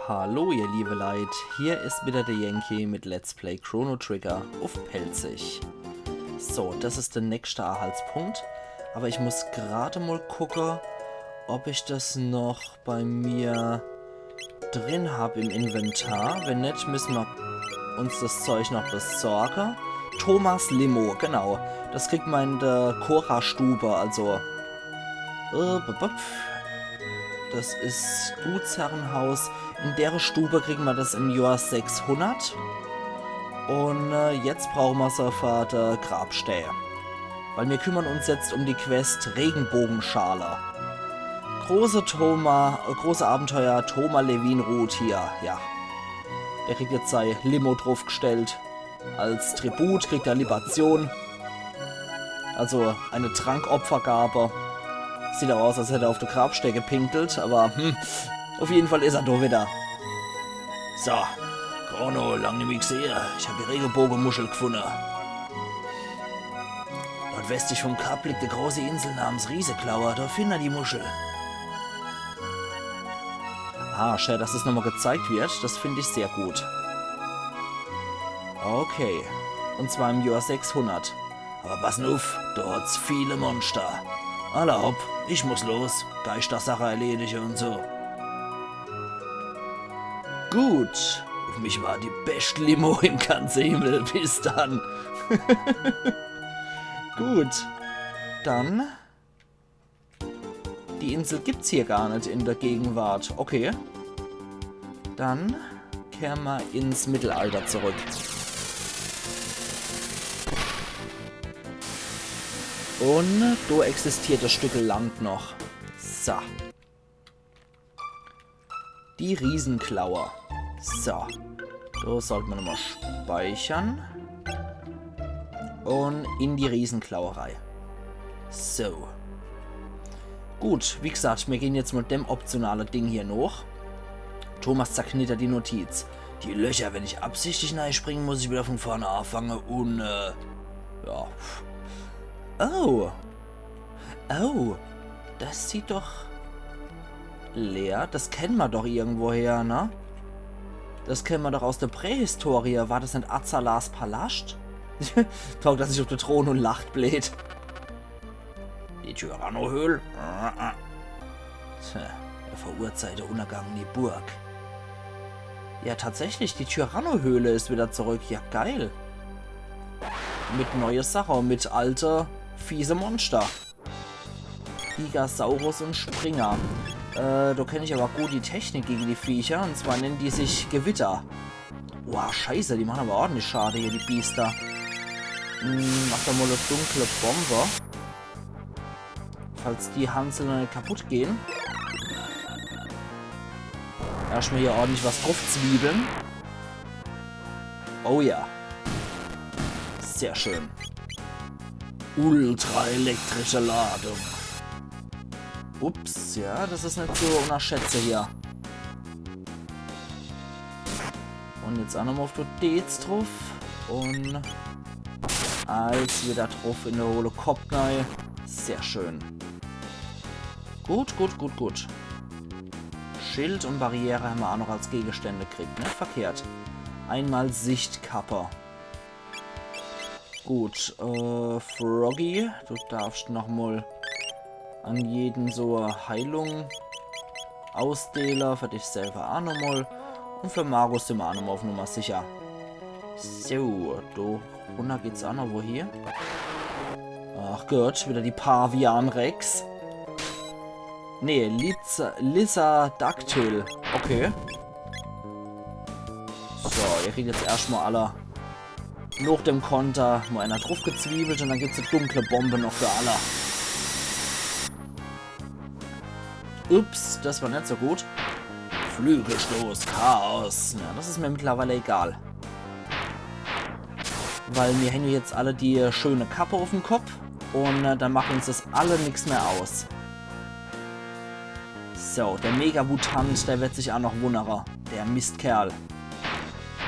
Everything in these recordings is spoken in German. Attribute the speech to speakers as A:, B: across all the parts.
A: Hallo ihr liebe Leid, hier ist wieder der Yankee mit Let's Play Chrono Trigger auf Pelzig. So, das ist der nächste Anhaltspunkt, aber ich muss gerade mal gucken, ob ich das noch bei mir drin habe im Inventar. Wenn nicht, müssen wir uns das Zeug noch besorgen. Thomas Limo, genau. Das kriegt man in der Cora-Stube, also... Das ist Gutsherrenhaus. In der Stube kriegen wir das im Jahr 600. Und jetzt brauchen wir so für die Grabstehe. Weil wir kümmern uns jetzt um die Quest Regenbogenschale. Große Abenteuer Thoma Levin-Ruth hier, ja. Der kriegt jetzt sein Limo draufgestellt. Als Tribut kriegt er Libation. Also eine Trankopfergabe. Sieht auch aus, als hätte er auf der Grabstehe gepinkelt, aber auf jeden Fall ist er da wieder. So, Chrono, lang nicht mehr gesehen. Ich habe die Regenbogenmuschel gefunden. Dort westlich vom Kap liegt eine große Insel namens Rieseklauer. Da findet er die Muschel. Ah, schön, dass das nochmal gezeigt wird. Das finde ich sehr gut. Okay. Und zwar im Jahr 600. Aber pass auf, da hat's viele Monster. Erlaub, ich muss los. Geistersache erledige und so. Gut. Auf mich war die beste Limo im ganzen Himmel. Bis dann. Gut. Dann... Die Insel gibt's hier gar nicht in der Gegenwart. Okay. Dann kehren wir ins Mittelalter zurück. Und da existiert das Stück Land noch. So. Die Riesenklauer. So. Da sollten wir nochmal speichern. Und in die Riesenklauerei. So. Gut, wie gesagt, wir gehen jetzt mit dem optionalen Ding hier noch. Thomas zerknittert die Notiz. Die Löcher, wenn ich absichtlich springen, muss ich wieder von vorne anfangen und, ja. Oh. Oh. Das sieht doch leer. Das kennen wir doch irgendwoher, ne? Das kennen wir doch aus der Prähistorie. War das nicht Azalas Palast? Taugt er sich auf den Thron und lacht blöd. Die Tyrannohöhle? Tja, der verurteilte Untergang in die Burg. Ja, tatsächlich, die Tyrannohöhle ist wieder zurück. Ja, geil. Mit neue Sache, mit alte, fiese Monster. Gigasaurus und Springer. Da kenne ich aber gut die Technik gegen die Viecher. Und zwar nennen die sich Gewitter. Boah, scheiße, die machen aber ordentlich Schade hier, die Biester. Mach doch mal eine dunkle Bombe. Falls die Hansel nicht kaputt gehen. Erstmal hier ordentlich was drauf zwiebeln. Oh ja. Sehr schön. Ultraelektrische Ladung. Ups, ja, das ist nicht so unterschätze hier. Und jetzt auch nochmal auf Dez drauf. Und als wieder drauf in der hohle Kopfnei. Sehr schön. Gut, gut, gut, gut. Schild und Barriere haben wir auch noch als Gegenstände gekriegt. Nicht verkehrt. Einmal Sichtkappe. Gut, Froggy, du darfst nochmal an jeden so Heilung ausdehlen. Für dich selber auch nochmal. Und für Markus sind wir auch nochmal auf Nummer sicher. So, da runter geht's auch noch woher. Ach Gott, wieder die Pavian Rex. Nee, Lizardactyl. Okay. So, ihr kriegt jetzt erstmal alle nach dem Konter mal einer drauf gezwiebelt und dann gibt es eine dunkle Bombe noch für alle. Ups, das war nicht so gut. Flügelstoß, Chaos. Ja, das ist mir mittlerweile egal. Weil wir hängen jetzt alle die schöne Kappe auf dem Kopf und dann macht uns das alle nichts mehr aus. So, der Mega-Mutant, der wird sich auch noch wundern. Der Mistkerl.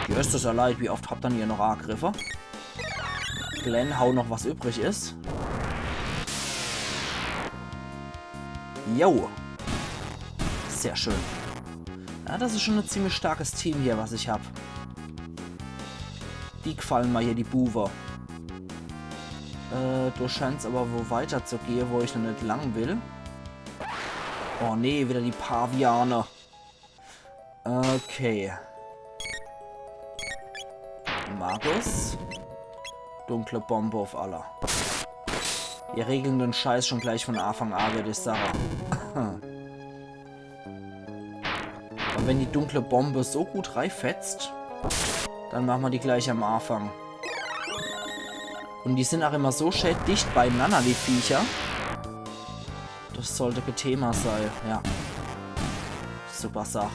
A: Mir ist das ja leid, wie oft habt ihr hier noch Angriffe? Glenn, hau noch was übrig ist. Jo. Sehr schön. Ja, das ist schon ein ziemlich starkes Team hier, was ich habe. Die gefallen mir hier, die Buwer. Du scheinst aber wo weiter zu gehen, wo ich noch nicht lang will. Oh nee, wieder die Pavianer. Okay. Magus. Dunkle Bombe auf aller. Wir regeln den Scheiß schon gleich von Anfang an, würde ich sagen. Und wenn die dunkle Bombe so gut reinfetzt, dann machen wir die gleich am Anfang. Und die sind auch immer so schön dicht beieinander, die Viecher. Das sollte ein Thema sein, ja. Super Sache.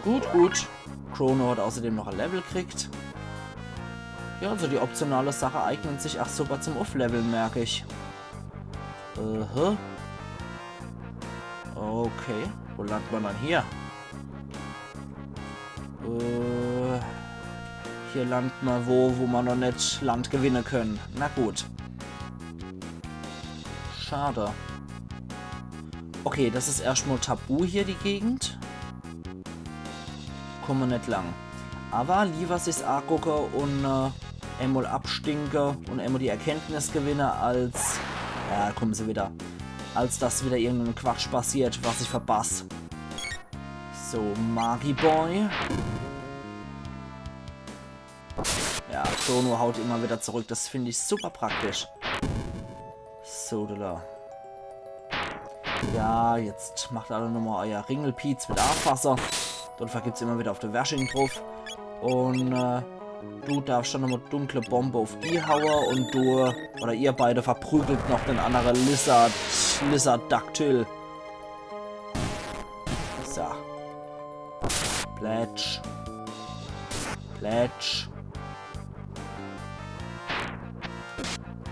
A: Gut, gut. Chrono hat außerdem noch ein Level gekriegt. Ja, also die optionale Sache eignet sich auch super zum Off-Leveln, merke ich. Okay, wo landet man dann hier? Hier landet man wo man noch nicht Land gewinnen können. Na gut. Schade. Okay, das ist erstmal tabu hier, die Gegend. Kommen wir nicht lang. Aber lieber sich angucken und einmal abstinken und einmal die Erkenntnis gewinnen, als... Ja, kommen sie wieder. Als dass wieder irgendein Quatsch passiert, was ich verpasse. So, Magiboy. Ja, Chrono haut immer wieder zurück. Das finde ich super praktisch. So, da. Ja, jetzt macht alle nochmal euer Ringelpiez mit Abwasser. Dort vergibt es immer wieder auf der Washing drauf. Und du darfst dann nochmal dunkle Bombe auf die hauen und du, oder ihr beide verprügelt noch den anderen Lizardactyl. So. Plätsch. Plätsch.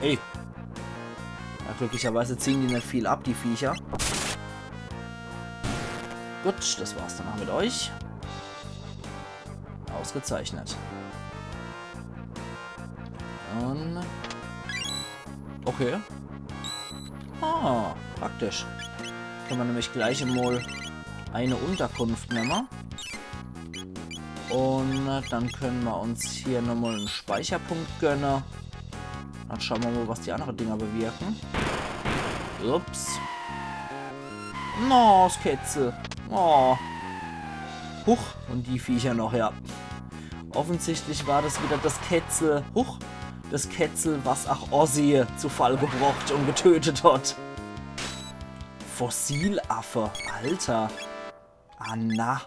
A: Ey. Ja, glücklicherweise ziehen die nicht viel ab, die Viecher. Gut, das war's dann auch mit euch. Ausgezeichnet. Und... Okay. Ah, praktisch. Können wir nämlich gleich mal eine Unterkunft nehmen. Und dann können wir uns hier nochmal einen Speicherpunkt gönnen. Dann schauen wir mal, was die anderen Dinger bewirken. Ups. No, das Ketzel. Oh. Huch. Und die Viecher noch, ja. Offensichtlich war das wieder das Ketzel. Huch. Das Ketzel, was auch Ozzy zu Fall gebracht und getötet hat. Fossilaffe. Alter. Ah, na.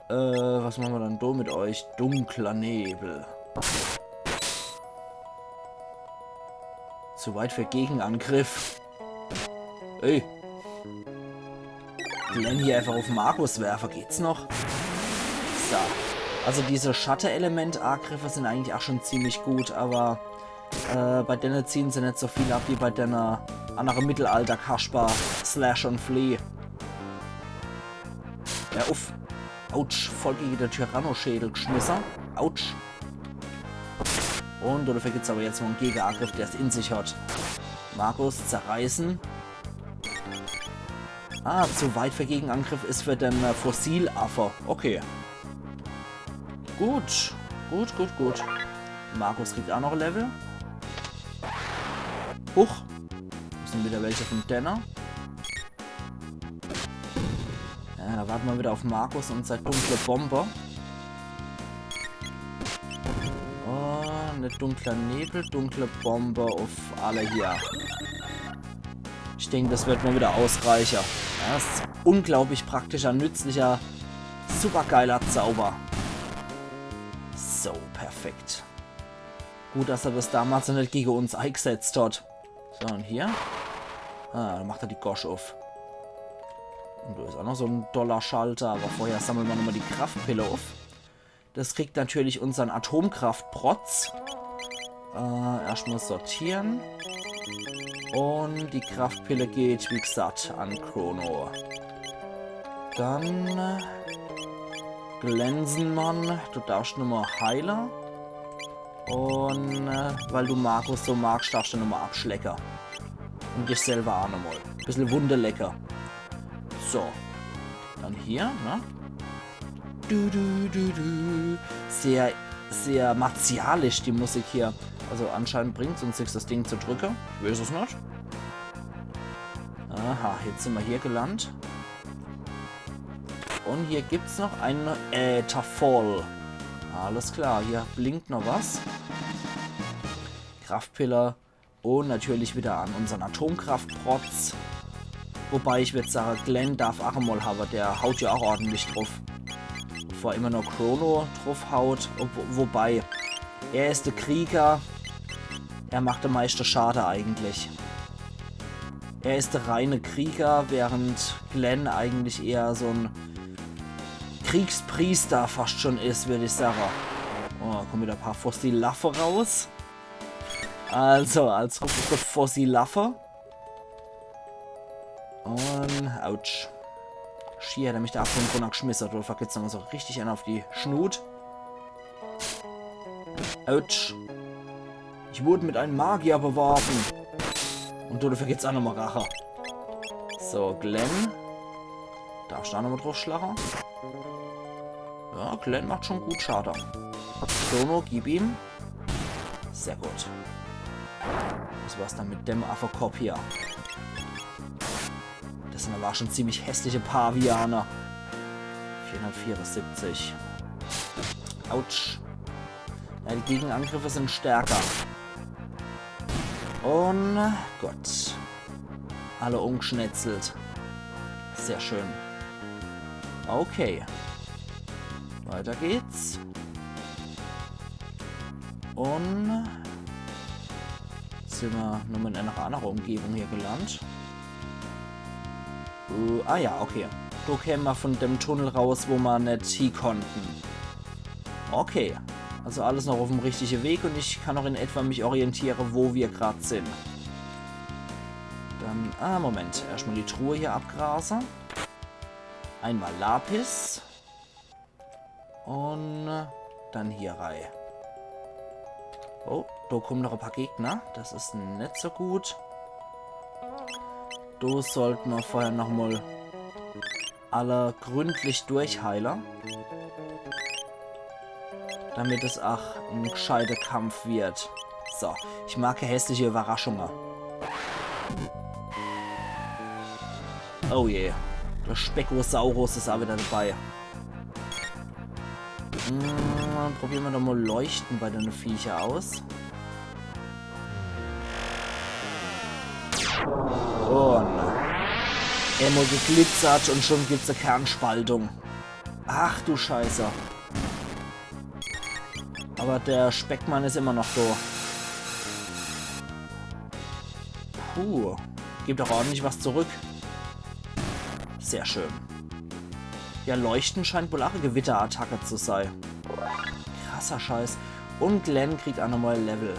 A: Was machen wir dann da mit euch? Dunkler Nebel. Zu weit für Gegenangriff. Ey. Glenn hier einfach auf Markus werfen. Geht's noch? So. Also diese Shutter-Element-Angriffe sind eigentlich auch schon ziemlich gut, aber bei denen ziehen sie nicht so viel ab wie bei den anderen Mittelalter-Kasper Slash und Flea. Ja, uff. Autsch, voll gegen den Tyrannoschädel geschmissen. Autsch. Und dafür gibt es aber jetzt mal einen Gegenangriff, der es in sich hat. Markus zerreißen. Ah, zu weit für Gegenangriff ist für den Fossilaffe. Okay. Gut. Gut, gut, gut. Markus kriegt auch noch ein Level. Huch. Das sind wieder welche von Denner. Ja, da warten wir wieder auf Markus und seine dunkle Bombe. Oh, eine dunkle Nebel, dunkle Bombe auf alle hier. Ich denke, das wird mal wieder ausreichen. Ja, das ist unglaublich praktischer, nützlicher, supergeiler Zauber. So, perfekt. Gut, dass er das damals nicht gegen uns eingesetzt hat. So, und hier? Ah, dann macht er die Gosch auf. Und da ist auch noch so ein Dollarschalter, aber vorher sammeln wir nochmal die Kraftpille auf. Das kriegt natürlich unseren Atomkraftprotz. Erstmal sortieren. Und die Kraftpille geht, wie gesagt, an Chrono. Dann Glänzenmann, du darfst nochmal Heiler. Und weil du Markus so magst, darfst du nochmal Abschlecker. Und dich selber auch nochmal. Ein bisschen Wundelecker. So. Dann hier, ne? Du, du, du, du. Sehr, sehr martialisch die Musik hier. Also anscheinend bringt es uns nichts, das Ding zu drücken. Ich weiß es nicht. Aha, jetzt sind wir hier gelandet. Und hier gibt es noch einen Ätherfall. Alles klar, hier blinkt noch was. Kraftpiller. Und natürlich wieder an unseren Atomkraftprotz. Wobei ich würde sagen, Glenn darf auch mal haben. Der haut ja auch ordentlich drauf. Bevor immer nur Chrono drauf haut. Wobei, er ist der Krieger. Er macht den meisten Schaden eigentlich. Er ist der reine Krieger, während Glenn eigentlich eher so ein Kriegspriester fast schon ist, würde ich sagen. Oh, da kommen wieder ein paar Fossilaffe raus. Also, als Fossilaffe. Und, ouch. Schier, der mich da abhängt runtergeschmissen hat. Oder vergeht's dann so richtig einen auf die Schnut. Ouch. Ich wurde mit einem Magier beworfen. Und dafür geht's auch nochmal Rache. So, Glenn. Darfst du da nochmal drauf schlagen? Ja, Glenn macht schon gut Schaden. Chrono, gib ihm. Sehr gut. Das war's dann mit dem Affekopf hier. Das sind aber schon ziemlich hässliche Pavianer. 474. Autsch. Ja, die Gegenangriffe sind stärker. Und Gott. Alle umgeschnetzelt. Sehr schön. Okay. Weiter geht's. Und jetzt sind wir nur in einer anderen Umgebung hier gelandet. Ah ja, okay. Da kämen wir von dem Tunnel raus, wo wir nicht hin konnten. Okay. Also alles noch auf dem richtigen Weg und ich kann auch in etwa mich orientieren, wo wir gerade sind. Dann, Moment. Erstmal die Truhe hier abgrasen. Einmal Lapis. Und dann hier rein. Oh, da kommen noch ein paar Gegner. Das ist nicht so gut. Da sollten wir vorher nochmal alle gründlich durchheilen. Damit es auch ein gescheiter Kampf wird. So, ich mag hässliche Überraschungen. Oh je, der Speckosaurus ist auch wieder dabei. Probieren wir doch mal Leuchten bei den Viecher aus. Und einmal geglitzert und schon gibt es eine Kernspaltung. Ach du Scheiße. Aber der Speckmann ist immer noch da. Puh. Gibt auch ordentlich was zurück. Sehr schön. Ja, Leuchten scheint wohl auch eine Gewitterattacke zu sein. Krasser Scheiß. Und Glenn kriegt auch nochmal Level.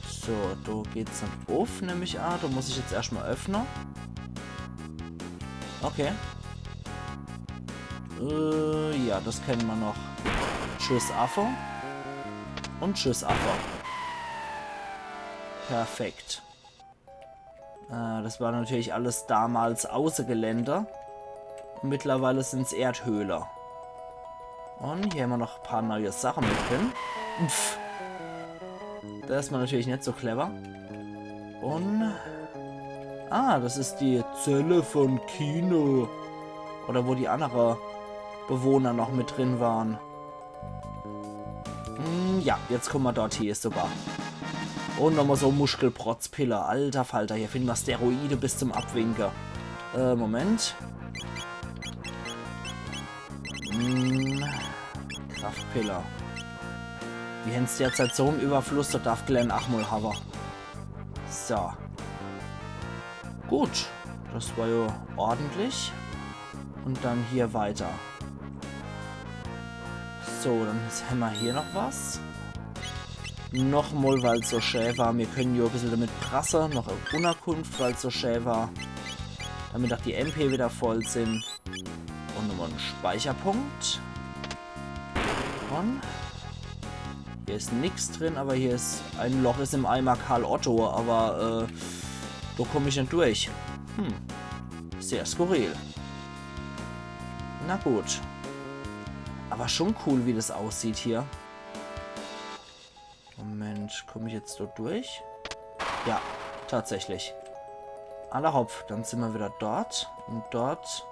A: So, da geht's dann auf, nämlich da muss ich jetzt erstmal öffnen. Okay. Ja, das kennen wir noch. Tschüss, Affe. Und tschüss, Affe. Perfekt. Das war natürlich alles damals Außengelände. Mittlerweile sind es Erdhöhler. Und hier haben wir noch ein paar neue Sachen mit drin. Pff. Das ist man natürlich nicht so clever. Und... das ist die Zelle von Kino. Oder wo die anderen Bewohner noch mit drin waren. Ja, jetzt kommen wir dort hier sogar. Und nochmal so Muskelprotzpiller. Alter Falter, hier finden wir Steroide bis zum Abwinken. Moment. Kraftpiller. Wir haben es derzeit so im Überfluss, da darf Glenn Achmul haben. So. Gut. Das war ja ordentlich. Und dann hier weiter. So, dann haben wir hier noch was. Nochmal, weil es so schön war. Wir können ja ein bisschen damit prassen. Noch eine Unterkunft, weil es so schön war. Damit auch die MP wieder voll sind. Und nochmal ein Speicherpunkt. Und hier ist nichts drin, aber hier ist ein Loch ist im Eimer Karl Otto, aber da komme ich nicht durch. Sehr skurril. Na gut. Aber schon cool, wie das aussieht hier. Moment, komme ich jetzt dort durch? Ja, tatsächlich. Aller Hopf, dann sind wir wieder dort und dort.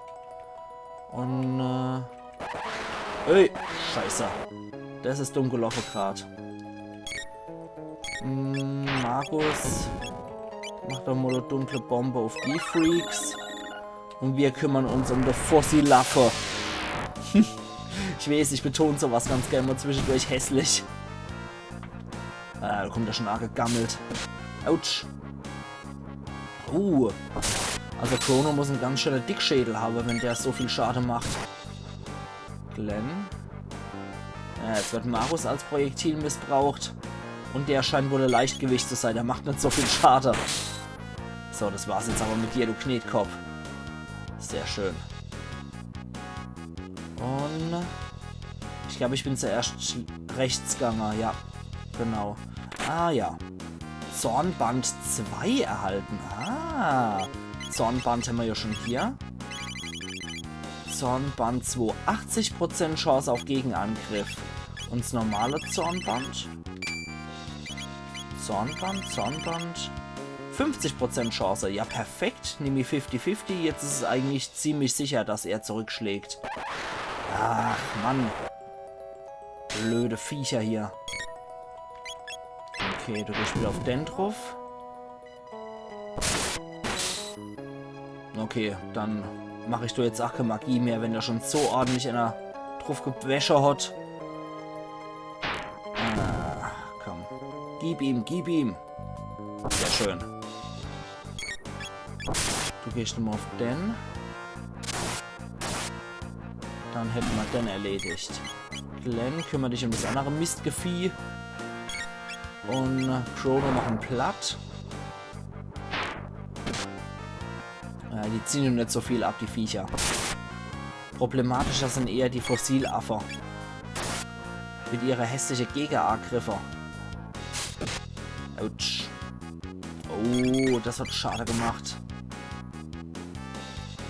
A: Und, ey, scheiße. Das ist dumm gelaufen gerade. Markus macht doch mal eine dunkle Bombe auf die Freaks. Und wir kümmern uns um die Fossilaffe. Ich weiß, ich betone sowas ganz gerne mal zwischendurch hässlich. Da kommt er schon arg gegammelt. Autsch. Also Chrono muss einen ganz schönen Dickschädel haben, wenn der so viel Schaden macht. Glenn. Ja, jetzt wird Markus als Projektil missbraucht. Und der scheint wohl ein Leichtgewicht zu sein. Der macht nicht so viel Schaden. So, das war's jetzt aber mit dir, du Knetkopf. Sehr schön. Und ich glaube, ich bin zuerst Rechtsganger. Ja, genau. Ah, ja. Zornband 2 erhalten. Ah. Zornband haben wir ja schon hier. Zornband 2. 80% Chance auf Gegenangriff. Und das normale Zornband. Zornband. 50% Chance. Ja, perfekt. Nehme ich 50-50. Jetzt ist es eigentlich ziemlich sicher, dass er zurückschlägt. Ach, Mann. Blöde Viecher hier. Okay, du gehst wieder auf den drauf. Okay, dann mache ich doch jetzt auch keine Magie mehr, wenn er schon so ordentlich einer drauf gewäsche hat. Ah, komm. Gib ihm. Sehr schön. Du gehst nochmal auf den. Dann hätten wir den erledigt. Glenn, kümmere dich um das andere Mistgevieh. Und Chrono machen platt. Ja, die ziehen nur nicht so viel ab, die Viecher. Problematischer sind eher die Fossilaffer. Mit ihrer hässlichen Gegenangriffe. Autsch. Oh, das hat schade gemacht.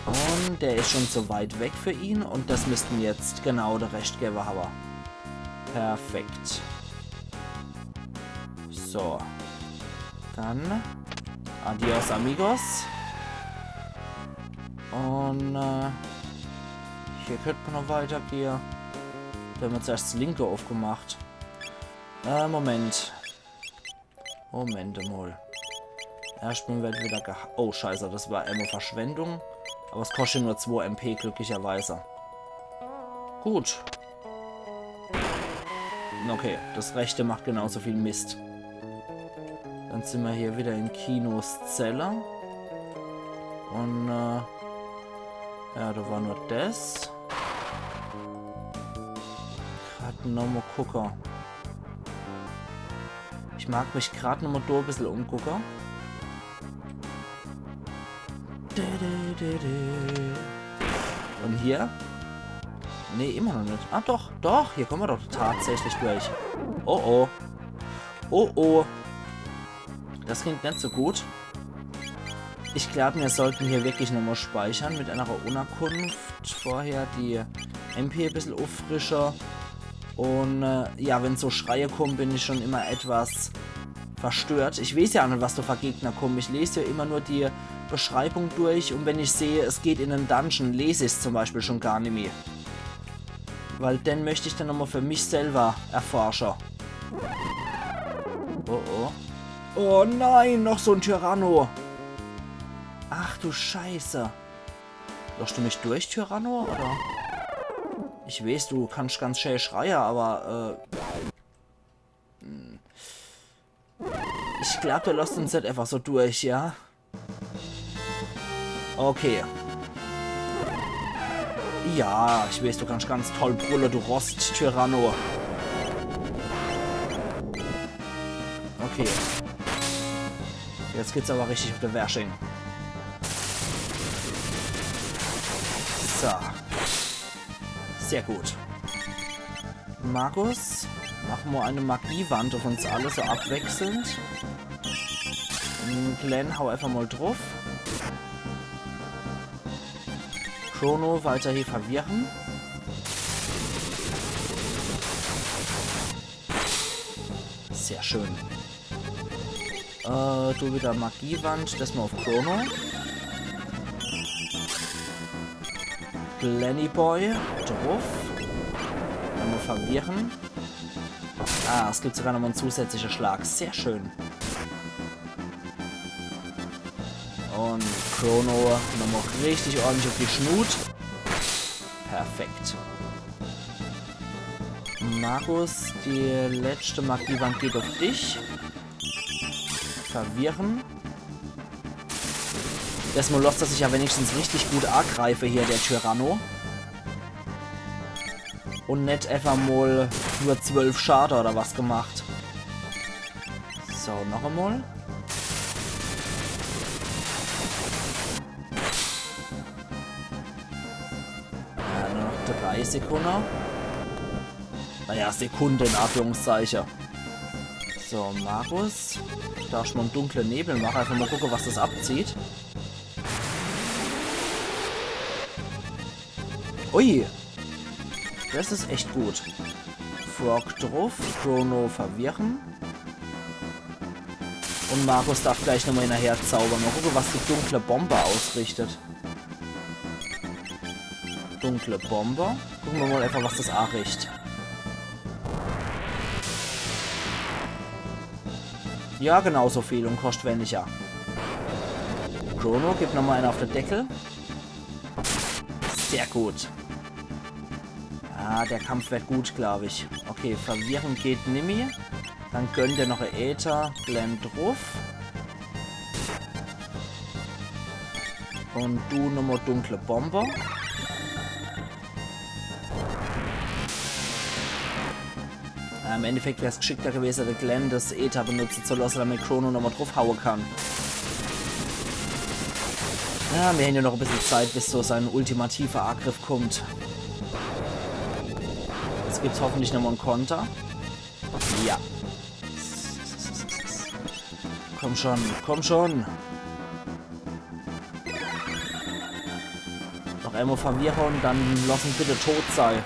A: Und der ist schon so weit weg für ihn. Und das müssten jetzt genau der Rechtgeber haben. Perfekt. So. Dann. Adios, amigos. Und hier könnte man noch weitergehen. Da haben wir zuerst das linke aufgemacht. Moment mal. Erstmal wird wieder oh, scheiße, das war immer Verschwendung. Aber es kostet nur 2 MP, glücklicherweise. Gut. Okay, das rechte macht genauso viel Mist. Dann sind wir hier wieder in Kinos Zelle. Und, ja, da war nur das. Gerade nochmal gucken. Ich mag mich gerade nochmal da ein bisschen umgucken. Und hier? Nee, immer noch nicht. Ah, doch. Hier kommen wir doch tatsächlich durch. Oh. Das klingt nicht so gut. Ich glaube, wir sollten hier wirklich nochmal speichern mit einer Unterkunft. Vorher die MP ein bisschen auffrischer. Und ja, wenn so Schreie kommen, bin ich schon immer etwas verstört. Ich weiß ja nicht, was da für Gegner kommen. Ich lese ja immer nur die Beschreibung durch. Und wenn ich sehe, es geht in einen Dungeon, lese ich es zum Beispiel schon gar nicht mehr. Weil den möchte ich dann nochmal für mich selber erforschen. Oh. Oh nein, noch so ein Tyranno. Ach du Scheiße. Lässt du mich durch, Tyranno, oder? Ich weiß, du kannst ganz schön schreien, aber, ich glaube, der lässt uns nicht einfach so durch, ja? Okay. Ja, ich weiß, du kannst ganz toll brüllen, du Rost, Tyranno. Okay. Jetzt geht's aber richtig auf der Washing. So. Sehr gut. Markus, machen wir eine Magiewand auf uns alle so abwechselnd. Und Glenn, hau einfach mal drauf. Chrono weiter hier verwirren. Sehr schön. Du wieder Magiewand. Das mal auf Chrono. Glenny Boy. Drauf. Einmal verwirren. Ah, es gibt sogar noch mal einen zusätzlichen Schlag. Sehr schön. Und Chrono nochmal richtig ordentlich auf die Schnut. Perfekt. Markus, die letzte Magiewand geht auf dich. Verwirren. Erstmal lässt er sich ja wenigstens richtig gut angreife hier, der Tyranno. Und nicht einfach mal nur 12 Schaden oder was gemacht. So, noch einmal. Ja, nur noch 3 Sekunden. Naja, Sekunden in Anführungszeichen. So, Markus. Ich darf schon mal einen dunklen Nebel machen. Einfach mal gucken, was das abzieht. Ui. Das ist echt gut. Frog drauf. Chrono verwirren. Und Markus darf gleich nochmal hinterher zaubern. Mal gucken, was die dunkle Bombe ausrichtet. Dunkle Bombe. Gucken wir mal einfach, was das anrichtet. Ja, genauso viel und kostet weniger. Chrono gibt nochmal einen auf den Deckel. Sehr gut. Ah, der Kampf wird gut, glaube ich. Okay, verwirren geht Nimi. Dann gönnt ihr noch ein Äther. Blend drauf. Und du nochmal dunkle Bombe. Im Endeffekt wäre es geschickter gewesen, der Glenn das Äther benutzen zu lassen, damit Chrono nochmal draufhauen kann. Ja, wir haben ja noch ein bisschen Zeit, bis so sein ultimativer Angriff kommt. Jetzt gibt es hoffentlich nochmal einen Konter. Ja. Komm schon, komm schon. Noch einmal verwirren und dann lassen bitte tot sein.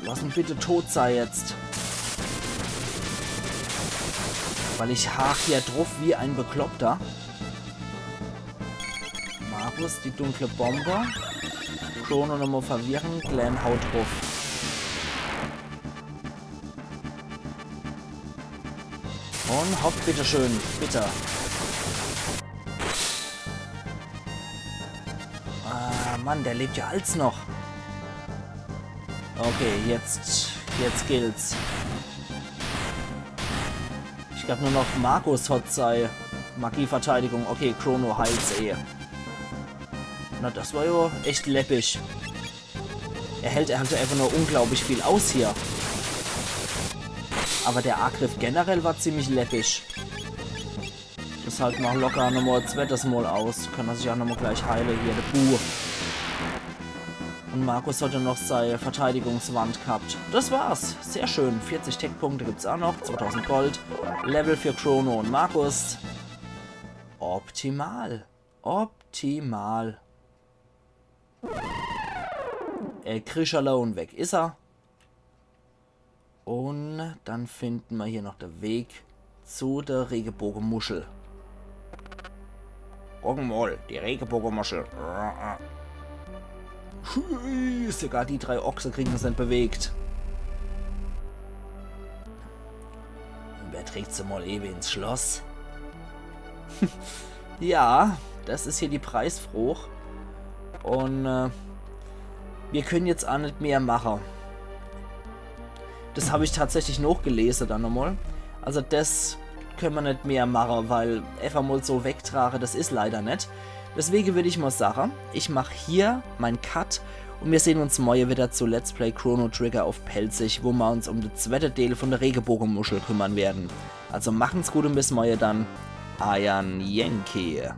A: Lassen bitte tot sei jetzt. Weil ich hach hier drauf wie ein Bekloppter. Markus, die dunkle Bombe. Chrono nochmal verwirren. Glenn haut drauf. Und hopp, bitteschön. Bitte. Ah, Mann, der lebt ja als noch. Okay, jetzt gilt's. Ich glaube nur noch Markus hat sei Magieverteidigung. Okay, Chrono heilt's eh. Na, das war ja echt läppisch. Er hält einfach nur unglaublich viel aus hier. Aber der Angriff generell war ziemlich läppisch. Deshalb noch locker nochmal ein zweites Mal aus. Kann er sich auch nochmal gleich heilen hier, der Buh. Und Markus hatte noch seine Verteidigungswand gehabt. Das war's. Sehr schön. 40 Tech-Punkte gibt's auch noch. 2000 Gold. Level für Chrono und Markus. Optimal. Optimal. Krisch alone weg ist er. Und dann finden wir hier noch den Weg zu der Regenbogenmuschel. Gucken mal, die Regenbogenmuschel. Sogar die 3 Ochse kriegen es nicht bewegt. Und wer trägt sie mal ewig ins Schloss? Ja, das ist hier die Preisfrucht. Und wir können jetzt auch nicht mehr machen. Das habe ich tatsächlich noch gelesen dann nochmal. Also das können wir nicht mehr machen, weil einfach mal so wegtragen, das ist leider nicht. Deswegen würde ich mal sagen, ich mache hier meinen Cut und wir sehen uns morgen wieder zu Let's Play Chrono Trigger auf Pelzig, wo wir uns um die zweite Teil von der Regenbogenmuschel kümmern werden. Also machen's gut und bis morgen dann. Ayan Yankee.